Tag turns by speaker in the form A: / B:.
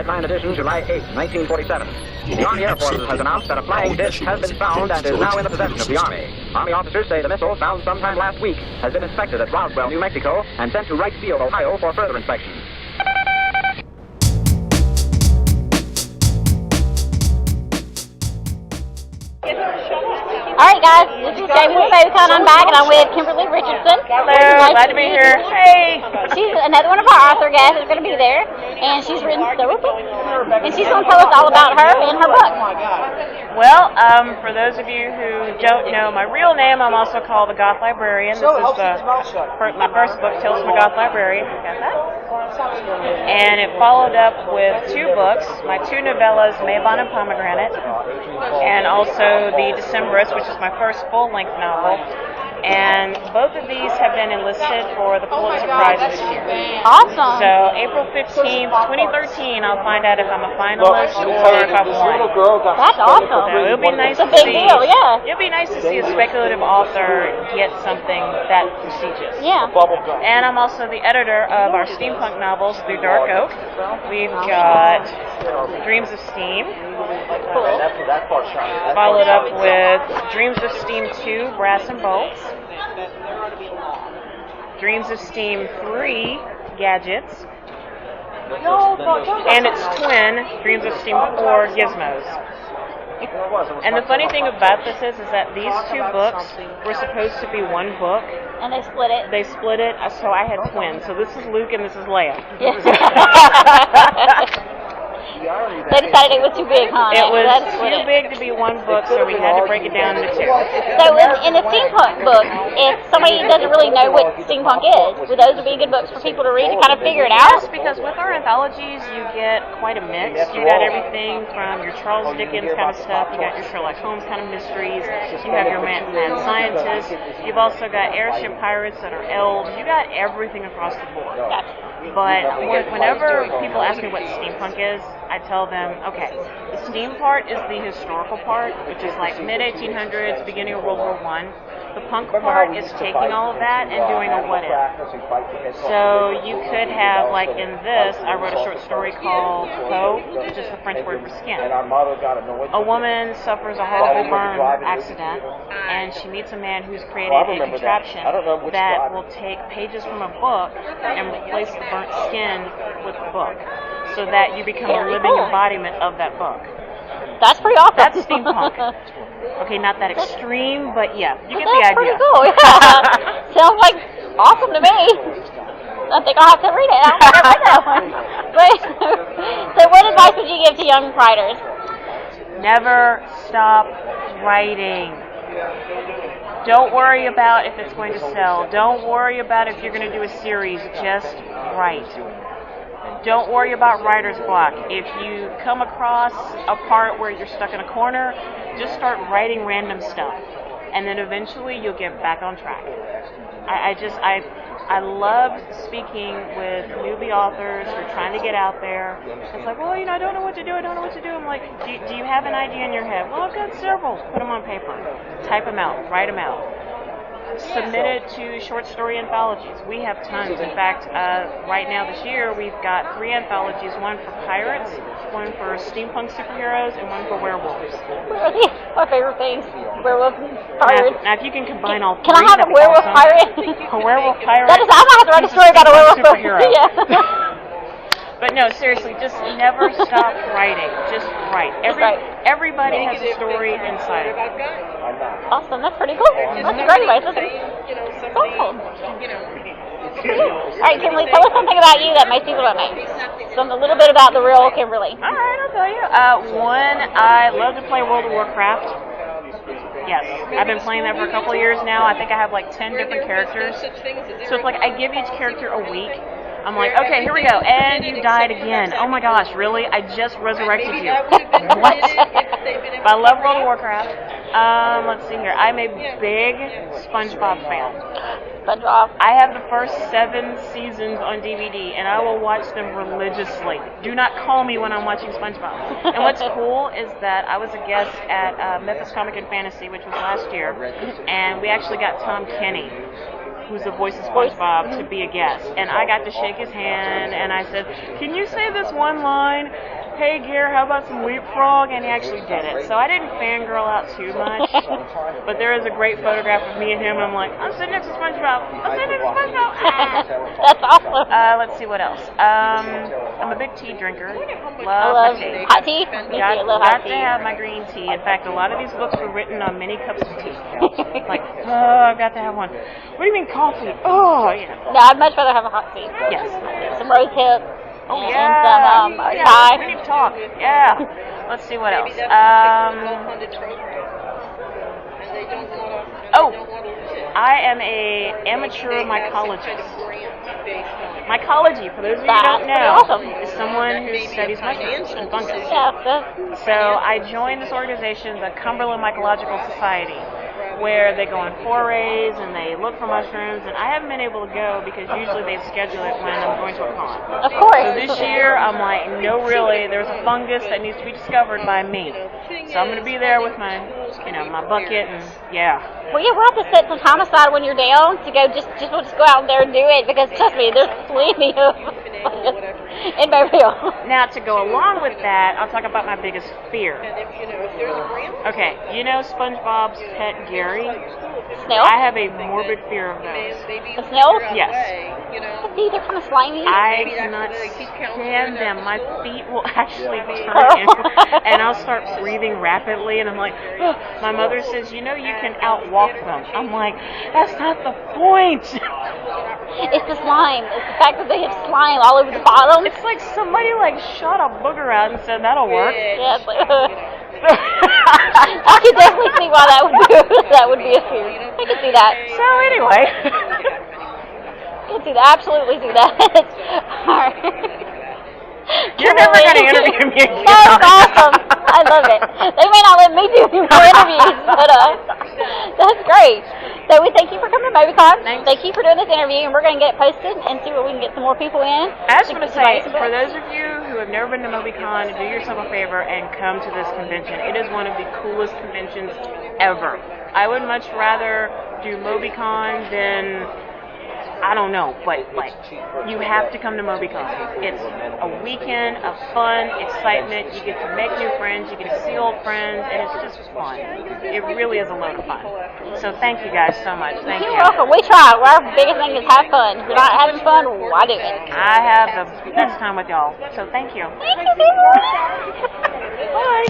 A: Headline edition, July 8, 1947. The Army Air Forces has announced that a flying disc has been found and is now in the possession of the Army. Army officers say the missile, found sometime last week, has been inspected at Roswell, New Mexico, and sent to Wright Field, Ohio, for further inspection.
B: Alright guys, this is Jamie with MOBICON. I'm back and I'm with Kimberly Richardson.
C: Hello, glad to be here. Hey!
B: She's another one of our author guests that's going to be there, and she's written several books. And she's going to tell us all about her and her book.
C: Well, for those of you who don't know my real name, I'm also called the Goth Librarian. This is my first book, Tales from a Goth Librarian. Got that? And it followed up with two books, my two novellas, Maybon and Pomegranate, and also The Decemberist, which is my first full-length novel. And both of these have been enlisted for the Pulitzer Prize this year.
B: Awesome.
C: So April 15th, 2013, I'll find out if I'm a finalist or if I've won.
B: That's awesome.
C: So it'll be nice
B: it's a
C: to
B: big
C: see.
B: deal, yeah.
C: It'll be nice to see a speculative author get something that prestigious.
B: Yeah.
C: And I'm also the editor of our steampunk novels through Dark Oak. We've got Dreams of Steam, followed up with Dreams of Steam 2, Brass and Bolts, Dreams of Steam 3, Gadgets, and its twin, Dreams of Steam 4, Gizmos. And the funny thing about this is that these two books were supposed to be one book.
B: And they split it.
C: They split it, so I had twins. So this is Luke and this is Leia.
B: Yes. They decided it was too big, huh?
C: It was too big to be one book, so we had to break it down into two.
B: So in the steampunk book, if somebody doesn't really know what steampunk is, would those be good books for people to read to kind of figure it out?
C: Yes, because with our anthologies, you get quite a mix. You got everything from your Charles Dickens kind of stuff, you got your Sherlock Holmes kind of mysteries, you have your mad scientists, you've also got airship pirates that are elves, you got everything across the board. But whenever people ask me what steampunk is, I tell them, okay, the steam part is the historical part, which is like mid-1800s, beginning of World War I. The punk part is taking all of that and doing a what if. So you could have, like in this, I wrote a short story called Peau, which is the French word for skin. A woman suffers a horrible burn accident, and she meets a man who's created a contraption that will take pages from a book and replace the burnt skin with the book, so that you become a living embodiment of that book.
B: That's pretty awesome.
C: That's steampunk. Okay, not that extreme, but yeah, you get the idea.
B: That's pretty cool, yeah. Sounds like awesome to me. I think I'll have to read it. I don't think I've read that one. But, so what advice would you give to young writers?
C: Never stop writing. Don't worry about if it's going to sell. Don't worry about if you're going to do a series. Just write. Don't worry about writer's block. If you come across a part where you're stuck in a corner, just start writing random stuff. And then eventually you'll get back on track. I love speaking with newbie authors who are trying to get out there. It's like, well, I don't know what to do. I'm like, do you have an idea in your head? Well, I've got several. Put them on paper. Type them out. Write them out. Submit it to short story anthologies. We have tons. In fact, right now this year, we've got 3 anthologies, one for pirates, one for steampunk superheroes, and one for werewolves.
B: My favorite things. Werewolf pirates.
C: Now, if you can combine all 3,
B: can I have a werewolf pirate?
C: A werewolf pirate.
B: I'm going to have to write a story about a werewolf
C: superhero.
B: Yeah.
C: But no, seriously, just never stop writing. Just write. Everybody has a story inside of it.
B: Awesome, that's pretty cool. That's great advice. That's awesome. Alright, Kimberly, tell us something about you that most people don't know. A little bit about the real Kimberly.
C: Alright, I'll tell you. One, I love to play World of Warcraft. Yes, I've been playing that for a couple of years now. I think I have like 10 different characters. So it's like I give each character a week. I'm like, okay, here we go. And you died again. Oh my gosh, really? I just resurrected you. What? But I love World of Warcraft. Let's see here. I'm a big SpongeBob fan.
B: SpongeBob.
C: I have the first 7 seasons on DVD, and I will watch them religiously. Do not call me when I'm watching SpongeBob. And what's cool is that I was a guest at Memphis Comic and Fantasy, which was last year, and we actually got Tom Kenny who's the voice of SpongeBob, to be a guest. And I got to shake his hand, and I said, "Can you say this one line? Hey, Gare, how about some leapfrog?" And he actually did it. So I didn't fangirl out too much, but there is a great photograph of me and him, and I'm like, I'm sitting next to SpongeBob. I'm sitting next to SpongeBob.
B: That's awesome.
C: Let's see what else. I'm a big tea drinker. Love my tea.
B: Hot tea? Me too. I love hot tea.
C: Got to have my green tea. In fact, a lot of these books were written on many cups of tea. Like, oh, I've got to have one. What do you mean coffee? Oh, yeah.
B: No, I'd much rather have a hot tea.
C: Yes.
B: Some rose hip.
C: Oh,
B: and
C: yeah.
B: some Thai.
C: We need to talk. Yeah. Let's see what else. I am a amateur mycologist. Mycology, for those of you who don't know, is someone who studies mushrooms and fungus. So I joined this organization, the Cumberland Mycological Society, where they go on forays and they look for mushrooms, and I haven't been able to go because usually they schedule it when I'm going to a con.
B: Of course.
C: So this year I'm like, no, really, there's a fungus that needs to be discovered by me. So I'm going to be there with my, my bucket, and yeah.
B: Well, yeah, we'll have to set some time aside when you're down to go. We'll just go out there and do it, because trust me, there's plenty of fungus in Mobile.
C: Now, to go along with that, I'll talk about my biggest fear. Okay, you know SpongeBob's pet Gary?
B: Snails?
C: I have a morbid fear of those.
B: The snails?
C: Yes.
B: See, they're kind of slimy.
C: I cannot stand them. My feet will actually turn in, and I'll start breathing rapidly, and I'm like, oh. My mother says, you can outwalk them. I'm like, that's not the point.
B: It's the slime. It's the fact that they have slime all over the bottom.
C: It's like somebody shot a booger out and said, that'll work.
B: Yeah, it's like, I could definitely see why that would be a fear. I can see that.
C: So anyway.
B: I can see that. Absolutely see that. Alright.
C: You're never going to interview me again.
B: That's awesome. I love it. They may not let me do any more interviews, but that's great. So we thank you for coming to MOBICON. Thank you for doing this interview, and we're going to get it posted and see what we can get some more people in.
C: I just want to say, for those of you who have never been to MOBICON, do yourself a favor and come to this convention. It is one of the coolest conventions ever. I would much rather do MOBICON than, I don't know, but you have to come to MOBICON. It's a weekend of fun, excitement. You get to make new friends, you get to see old friends, and it's just fun. It really is a load of fun. So thank you guys so much. Thank you.
B: You're welcome. We try. Our biggest thing is have fun. If you're not having fun, why do it?
C: I have the best time with y'all. So thank you.
B: Thank you.
C: Bye.